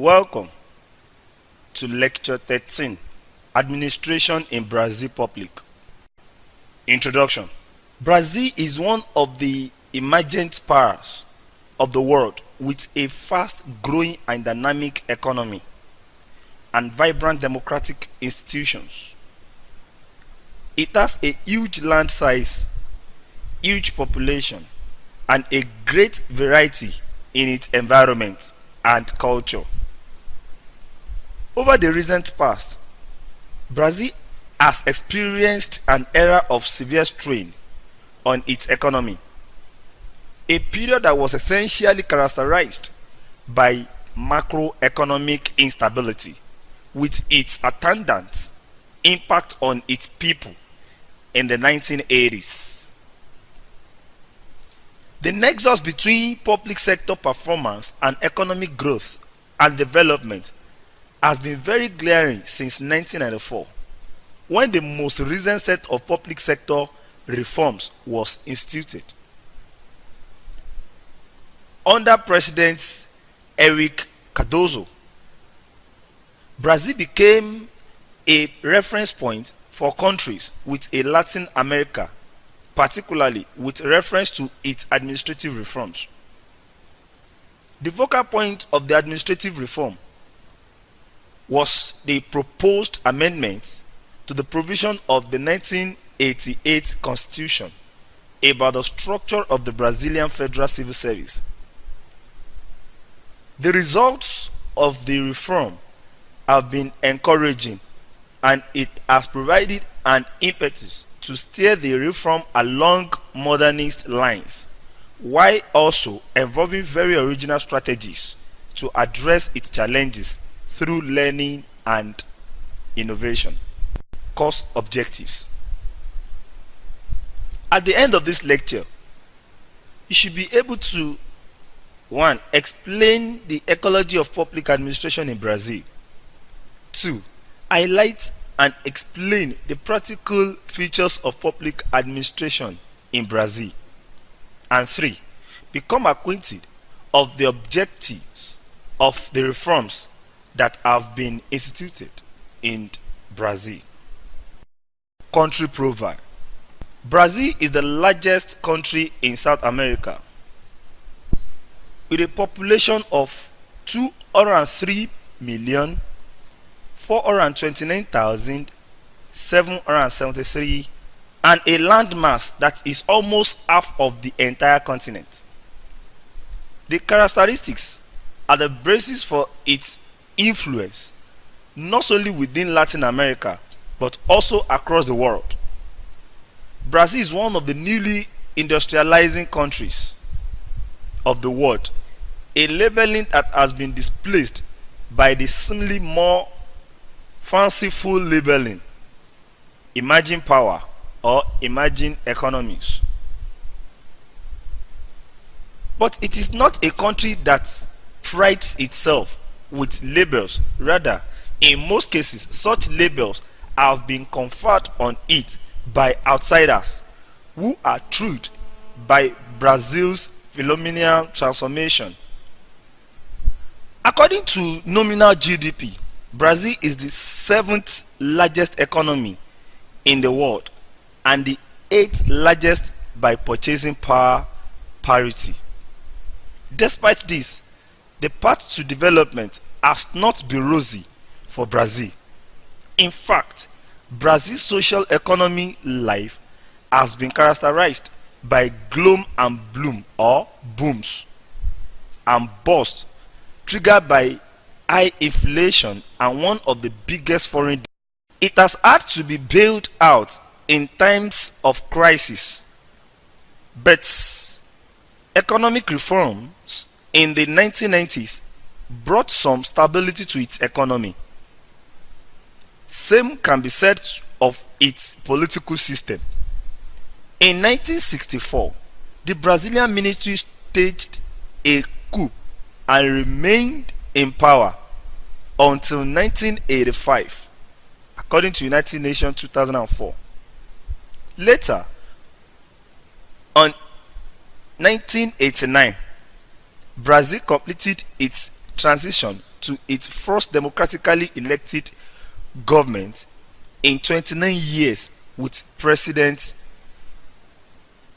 Welcome to Lecture 13, Administration in Brazil Public. Introduction. Brazil is one of the emergent powers of the world with a fast-growing and dynamic economy and vibrant democratic institutions. It has a huge land size, huge population, and a great variety in its environment and culture. Over the recent past, Brazil has experienced an era of severe strain on its economy, a period that was essentially characterized by macroeconomic instability with its attendant impact on its people in the 1980s. The nexus between public sector performance and economic growth and development has been very glaring since 1994, when the most recent set of public sector reforms was instituted. Under President Henrique Cardoso, Brazil became a reference point for countries with a Latin America, particularly with reference to its administrative reforms. The focal point of the administrative reform was the proposed amendment to the provision of the 1988 Constitution about the structure of the Brazilian Federal Civil Service. The results of the reform have been encouraging, and it has provided an impetus to steer the reform along modernist lines, while also involving very original strategies to address its challenges through learning and innovation. Course objectives. At the end of this lecture, you should be able to 1. Explain the ecology of public administration in Brazil. 2. Highlight and explain the practical features of public administration in Brazil. And 3. Become acquainted of the objectives of the reforms that have been instituted in Brazil. Country profile. Brazil is the largest country in South America, with a population of 203,429,773 and a landmass that is almost half of the entire continent. The characteristics are the basis for its influence not only within Latin America but also across the world. Brazil is one of the newly industrializing countries of the world, a labeling that has been displaced by the seemingly more fanciful labeling emerging power or emerging economies. But it is not a country that prides itself with labels. Rather, in most cases, such labels have been conferred on it by outsiders who are thrilled by Brazil's phenomenal transformation. According to nominal GDP, Brazil is the 7th largest economy in the world and the 8th largest by purchasing power parity. Despite this, the path to development has not been rosy for Brazil. In fact, Brazil's social economy life has been characterized by gloom and bloom or booms and busts triggered by high inflation and one of the biggest foreign debt. It has had to be bailed out in times of crisis, but economic reforms in the 1990s brought some stability to its economy. Same can be said of its political system. In 1964, the Brazilian military staged a coup and remained in power until 1985, according to United Nations 2004. Later, on 1989, Brazil completed its transition to its first democratically elected government in 29 years with President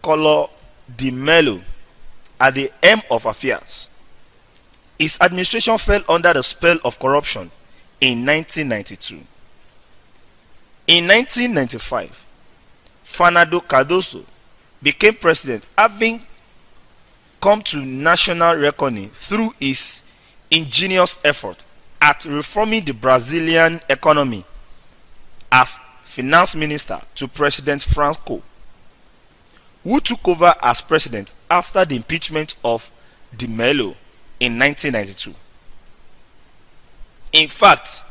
Collor de Mello at the helm of affairs. His administration fell under the spell of corruption in 1992. In 1995, Fernando Cardoso became president, having come to national reckoning through his ingenious effort at reforming the Brazilian economy as finance minister to President Franco, who took over as president after the impeachment of de Mello in 1992. In fact,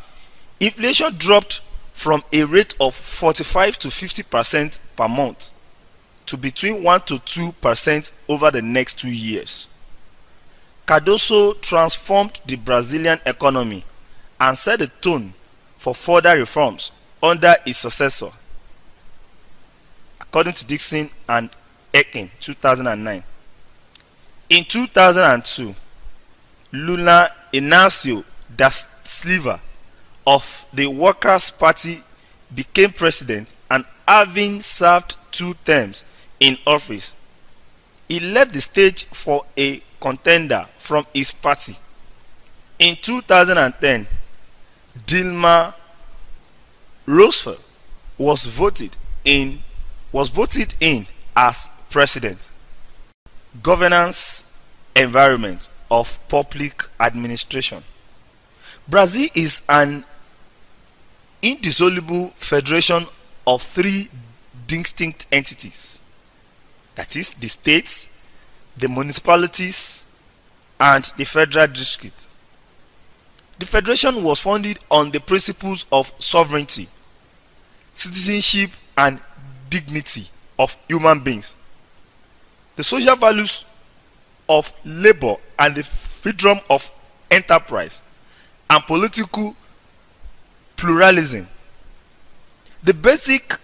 inflation dropped from a rate of 45 to 50% per month to between 1 to 2% over the next 2 years. Cardoso transformed the Brazilian economy and set the tone for further reforms under his successor, according to Dixon and Ekin, 2009. In 2002, Lula Inácio da Silva of the Workers' Party became president, and having served 2 terms in office, he left the stage for a contender from his party. In 2010, Dilma Rousseff was voted in as president. Governance environment of public administration. Brazil is an indissoluble federation of 3 distinct entities, that is, the states, the municipalities, and the federal district. The federation was founded on the principles of sovereignty, citizenship, and dignity of human beings, the social values of labor, and the freedom of enterprise and political pluralism. The basic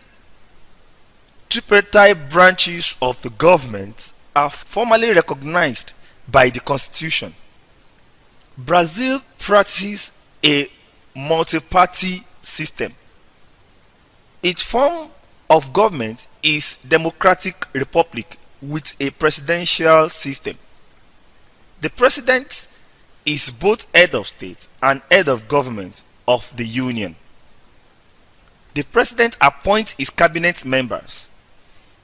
tripartite branches of the government are formally recognized by the Constitution. Brazil practices a multi-party system. Its form of government is democratic republic with a presidential system. The president is both head of state and head of government of the union. The president appoints his cabinet members,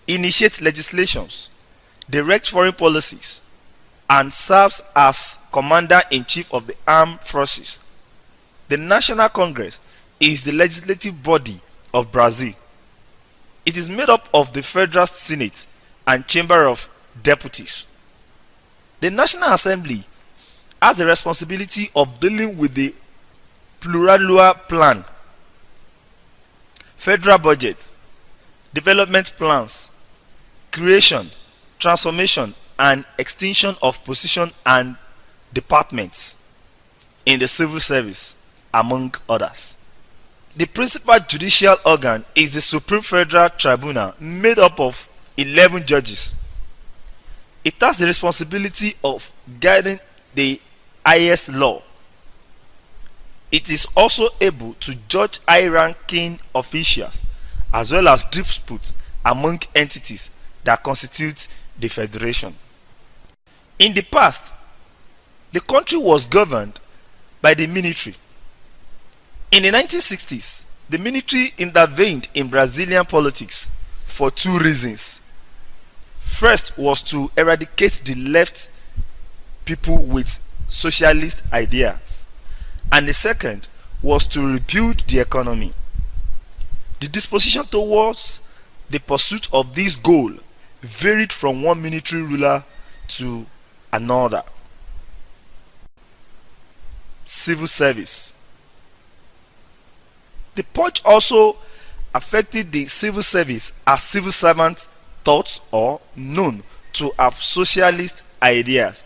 initiates legislations, directs foreign policies, and serves as commander-in-chief of the armed forces. The National Congress is the legislative body of Brazil. It is made up of the Federal Senate and Chamber of Deputies. The National Assembly has the responsibility of dealing with the pluriannual plan, federal budget, development plans, creation, transformation, and extinction of positions and departments in the civil service, among others. The principal judicial organ is the Supreme Federal Tribunal, made up of 11 judges. It has the responsibility of guiding the highest law. It is also able to judge high-ranking officials as well as disputes among entities that constitute the federation. In the past, the country was governed by the military. In the 1960s, the military intervened in Brazilian politics for 2 reasons. First was to eradicate the left people with socialist ideas, and the second was to rebuild the economy. The disposition towards the pursuit of this goal varied from one military ruler to another. Civil service. The purge also affected the civil service, as civil servants thought or known to have socialist ideas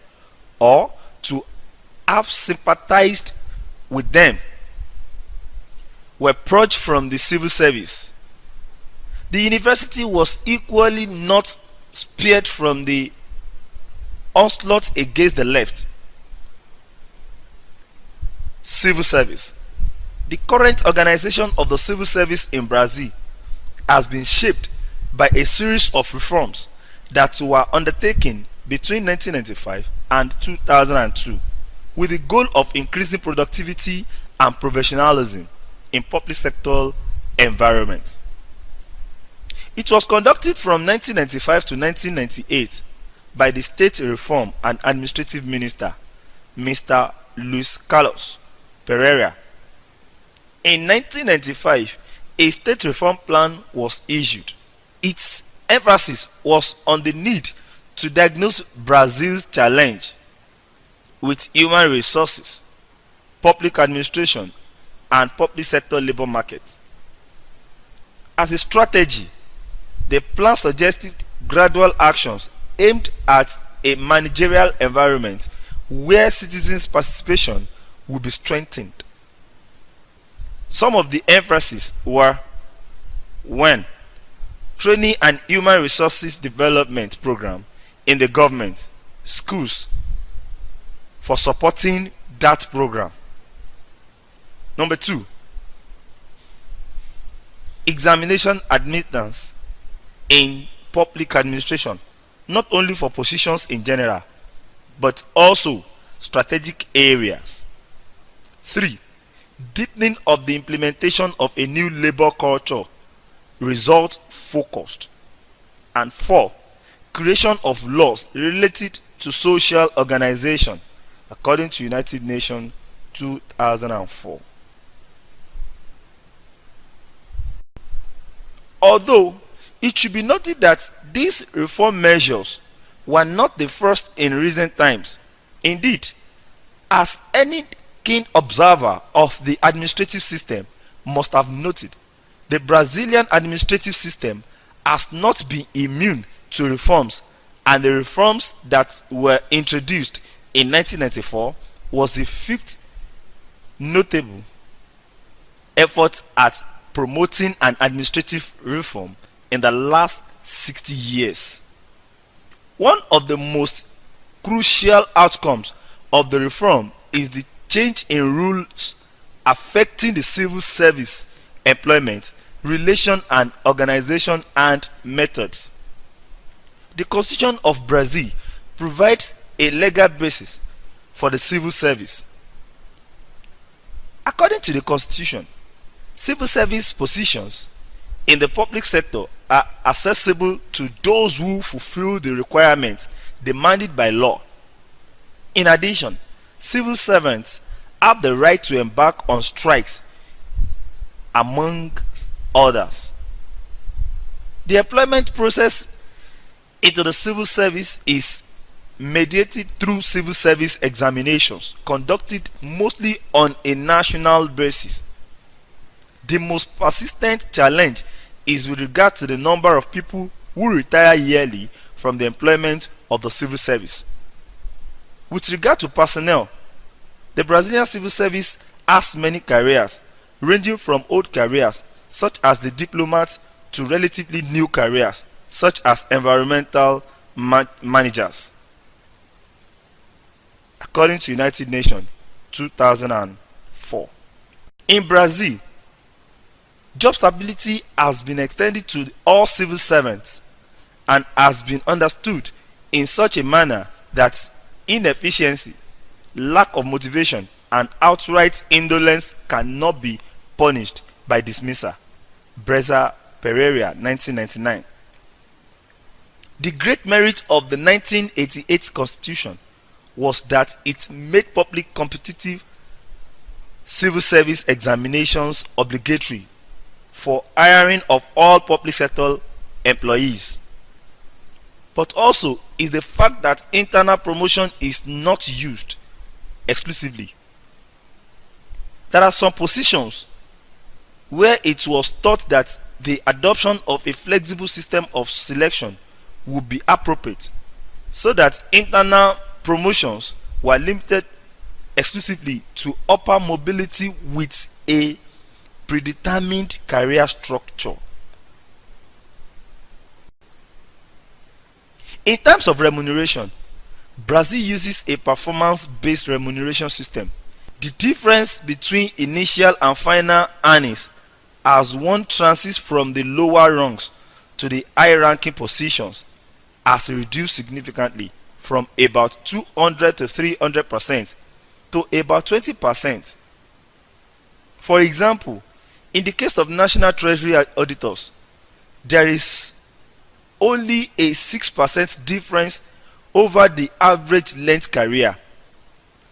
or to have sympathized with them were purged from the civil service. The university was equally not spared from the onslaught against the left. Civil service. The current organization of the civil service in Brazil has been shaped by a series of reforms that were undertaken between 1995 and 2002 with the goal of increasing productivity and professionalism in public sector environments. It was conducted from 1995 to 1998 by the State Reform and Administrative Minister, Mr. Luis Carlos Pereira. In 1995, a state reform plan was issued. Its emphasis was on the need to diagnose Brazil's challenge with human resources, public administration, and public sector labor markets. As a strategy, the plan suggested gradual actions aimed at a managerial environment where citizens' participation would be strengthened. Some of the emphases were: 1. Training and human resources development program in the government, schools, for supporting that program. Number 2. Examination admittance in public administration, not only for positions in general, but also strategic areas. 3. Deepening of the implementation of a new labor culture, result focused. And 4. Creation of laws related to social organization, according to United Nations 2004. Although it should be noted that these reform measures were not the first in recent times. Indeed, as any keen observer of the administrative system must have noted, the Brazilian administrative system has not been immune to reforms, and the reforms that were introduced in 1994 was the fifth notable effort at promoting an administrative reform in the last 60 years. One of the most crucial outcomes of the reform is the change in rules affecting the civil service employment, relation and organization and methods. The Constitution of Brazil provides a legal basis for the civil service. According to the Constitution, civil service positions in the public sector are accessible to those who fulfill the requirements demanded by law. In addition, civil servants have the right to embark on strikes, among others. The employment process into the civil service is mediated through civil service examinations conducted mostly on a national basis. The most persistent challenge is with regard to the number of people who retire yearly from the employment of the civil service. With regard to personnel, the Brazilian civil service has many careers, ranging from old careers such as the diplomat to relatively new careers such as environmental managers. According to United Nations 2004. In Brazil, job stability has been extended to all civil servants and has been understood in such a manner that inefficiency, lack of motivation, and outright indolence cannot be punished by dismissal. Breza Pereira, 1999. The great merit of the 1988 Constitution was that it made public competitive civil service examinations obligatory for hiring of all public sector employees. But also is the fact that internal promotion is not used exclusively. There are some positions where it was thought that the adoption of a flexible system of selection would be appropriate, so that internal promotions were limited exclusively to upper mobility with a predetermined career structure. In terms of remuneration, Brazil uses a performance-based remuneration system The difference between initial and final earnings as one transits from the lower rungs to the high-ranking positions has reduced significantly from about 200 to 300% to about 20%. For example, in the case of National Treasury auditors, there is only a 6% difference over the average length career.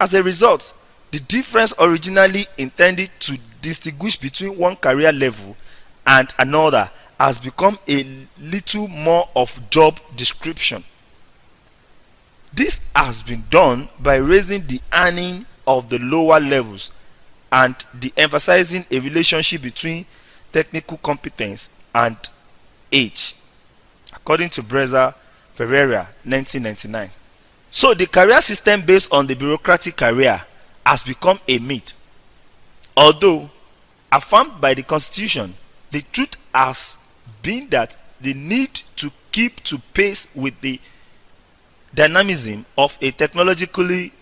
As a result, the difference originally intended to distinguish between one career level and another has become a little more of job description. This has been done by raising the earning of the lower levels and emphasizing a relationship between technical competence and age, according to Breza Ferreira, 1999. So the career system based on the bureaucratic career has become a myth. Although affirmed by the Constitution, the truth has been that the need to keep to pace with the dynamism of a technologically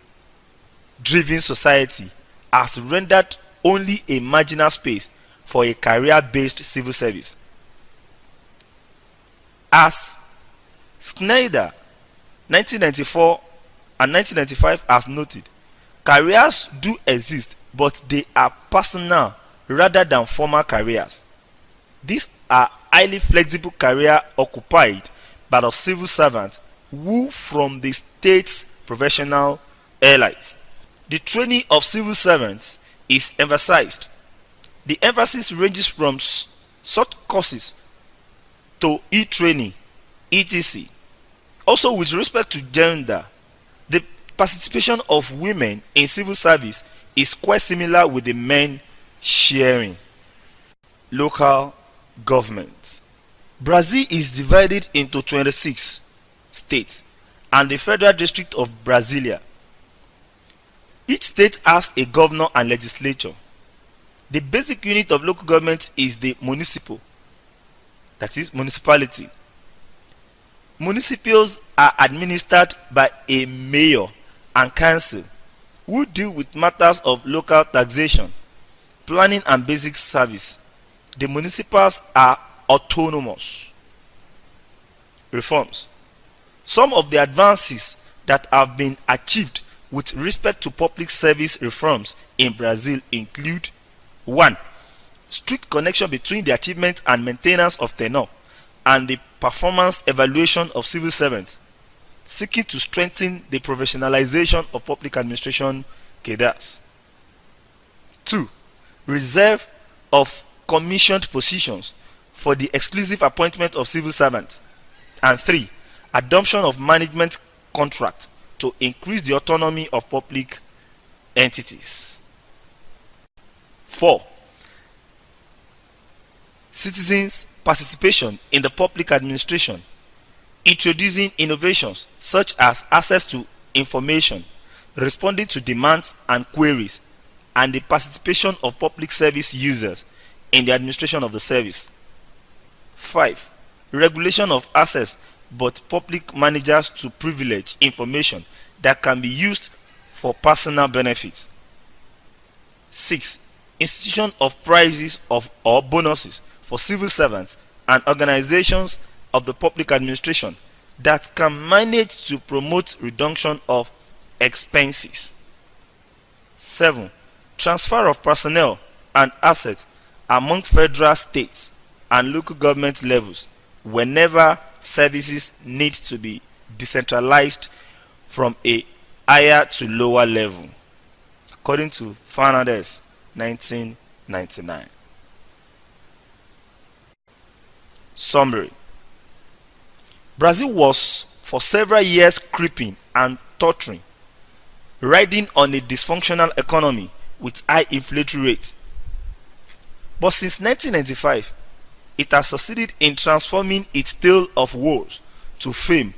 driven society has rendered only a marginal space for a career-based civil service. As Schneider, 1994 and 1995 has noted, careers do exist, but they are personal rather than formal careers. These are highly flexible careers occupied by the civil servants who from the state's professional elites. The training of civil servants is emphasized. The emphasis ranges from short courses to e-training, etc. Also, with respect to gender, the participation of women in civil service is quite similar with the men sharing. Local governments. Brazil is divided into 26 states and the Federal District of Brasilia. Each state has a governor and legislature. The basic unit of local government is the municipal, that is, municipality. Municipals are administered by a mayor and council who deal with matters of local taxation, planning and basic service. The municipals are autonomous. Reforms. Some of the advances that have been achieved with respect to public service reforms in Brazil include: 1. Strict connection between the achievement and maintenance of tenure and the performance evaluation of civil servants, seeking to strengthen the professionalization of public administration cadres. 2. Reserve of commissioned positions for the exclusive appointment of civil servants. And 3. Adoption of management contract to increase the autonomy of public entities. 4. Citizens' participation in the public administration, introducing innovations such as access to information, responding to demands and queries, and the participation of public service users in the administration of the service. 5. Regulation of access but public managers to privilege information that can be used for personal benefits. 6. Institution of prizes or bonuses for civil servants and organizations of the public administration that can manage to promote reduction of expenses. 7. Transfer of personnel and assets among federal, states, and local government levels whenever services need to be decentralized from a higher to lower level, according to Fernandez, 1999. Summary. Brazil was for several years creeping and tottering, riding on a dysfunctional economy with high inflation rates. But since 1995, it has succeeded in transforming its tale of woes to fame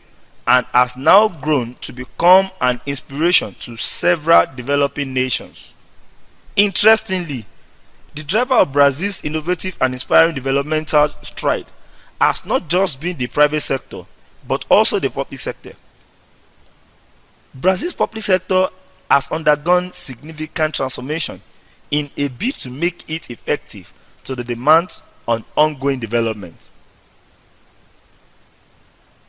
and has now grown to become an inspiration to several developing nations. Interestingly, the driver of Brazil's innovative and inspiring developmental stride has not just been the private sector, but also the public sector. Brazil's public sector has undergone significant transformation in a bid to make it effective to the demands on ongoing development.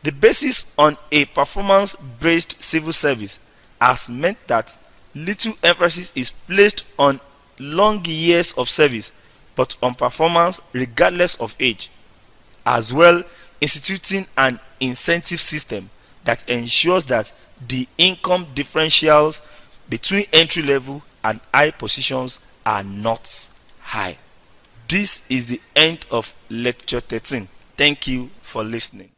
The basis on a performance-based civil service has meant that little emphasis is placed on long years of service but on performance regardless of age, as well instituting an incentive system that ensures that the income differentials between entry level and high positions are not high. This is the end of lecture 13. Thank you for listening.